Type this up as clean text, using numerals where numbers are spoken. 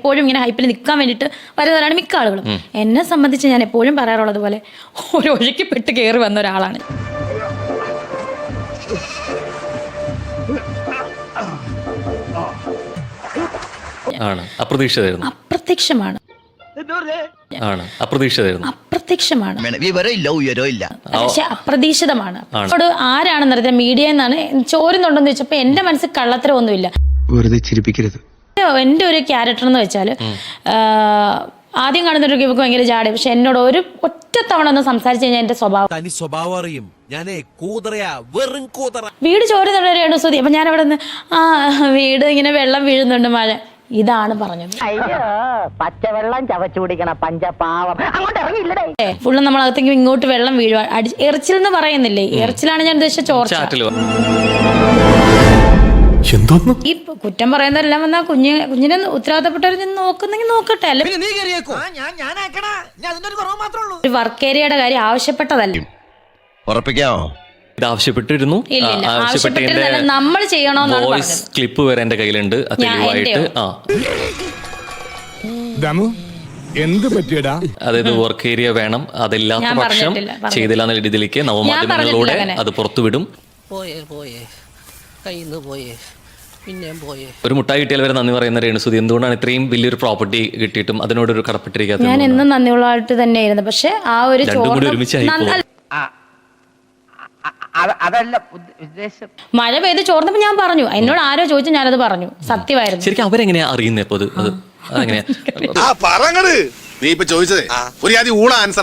എപ്പോഴും ഇങ്ങനെ ഹൈപ്പിൽ നിൽക്കാൻ വേണ്ടിയിട്ട് വരുന്നവരാണ് മിക്ക ആളുകളും. എന്നെ സംബന്ധിച്ച് ഞാൻ എപ്പോഴും പറയാറുള്ളത് പോലെ ഒരു ഒഴുക്കിപ്പെട്ട് കയറി വന്ന ഒരാളാണ്. അപ്രത്യക്ഷമാണ്. പക്ഷെ അപ്രതീക്ഷിതമാണ്. അവിടെ ആരാണെന്നറിയാം, മീഡിയ എന്നാണ് ചോരുന്നുണ്ടെന്ന് വെച്ചപ്പോ എന്റെ മനസ്സിൽ കള്ളത്തരമൊന്നുമില്ല. വെറുതെ ചിരിപ്പിക്കരുത്. എന്റെ ഒരു ക്യാരക്ടർ എന്ന് വെച്ചാൽ ആദ്യം കാണുന്നൊരു ഇവക്ക് ഭയങ്കര ജാടി, പക്ഷെ എന്നോട് ഒരു ഒറ്റ തവണ ഒന്ന് സംസാരിച്ചു കഴിഞ്ഞാൽ എന്റെ സ്വഭാവം അറിയും. വീട് ചോരുന്നുണ്ട് രേണുസുതി. അപ്പൊ ഞാൻ അവിടെ നിന്ന് വീട് ഇങ്ങനെ വെള്ളം വീഴുന്നുണ്ട്, മഴ, ഇതാണ് പറഞ്ഞത്. പച്ചവെള്ളം ചവച്ചു കുടിക്കണ പഞ്ചപാവം അങ്ങോട്ട് ഇറങ്ങിയില്ലേ. ഫുള്ള് നമ്മളകത്തേക്ക് ഇങ്ങോട്ട് വെള്ളം വീഴുക. എറിച്ചിൽ എന്ന് പറയുന്നില്ലേ, എറിച്ചിലാണ് ഞാൻ ഉദ്ദേശിച്ച ചോർച്ച. ഈ കുറ്റം പറയുന്നതെല്ലാം വന്നാൽ കുഞ്ഞിനെ ഉത്തരവാദിത്തപ്പെട്ടവർ നോക്കുന്നെങ്കിൽ നോക്കട്ടെ. അല്ലെ ഒരു വർക്ക് ഏരിയയുടെ കാര്യം ആവശ്യപ്പെട്ടതല്ല. ആവശ്യപ്പെട്ടിരുന്നു. നമ്മൾ ചെയ്യണോന്നാണ് വോയിസ് ക്ലിപ്പ് വരെ എന്റെ കയ്യിലുണ്ട്. അതായത് വർക്ക് ഏരിയ വേണം, അതില്ലാത്ത പക്ഷം ചെയ്തില്ല എന്ന രീതിയിലേക്ക് നവമാധ്യമങ്ങളിലൂടെ അത് പുറത്തുവിടും. ഒരു മുട്ടായി കിട്ടിയാൽ വരെ നന്ദി പറയുന്ന രേണുസുതി എന്തുകൊണ്ടാണ് ഇത്രയും വലിയൊരു പ്രോപ്പർട്ടി കിട്ടിയിട്ടും അതിനോടൊരു കടപ്പെട്ടിരിക്കാത്തത്? ഞാൻ എന്നും നന്ദിയുള്ളതായിട്ട് തന്നെയായിരുന്നു. പക്ഷെ ആ ഒരു മഴ പെയ്ത് ചോർന്നപ്പോ ഞാൻ പറഞ്ഞു, എന്നോട് ആരോ ചോദിച്ചു, ഞാനത് പറഞ്ഞു, സത്യമായിരുന്നു. ശരിക്കും അവരെങ്ങനെയാ അറിയുന്നത്? അതെങ്ങനെയാ? നീ ഇപ്പൊ ചോദിച്ചതേ ഒരു ആദ്യം ഊണ ആൻസർ.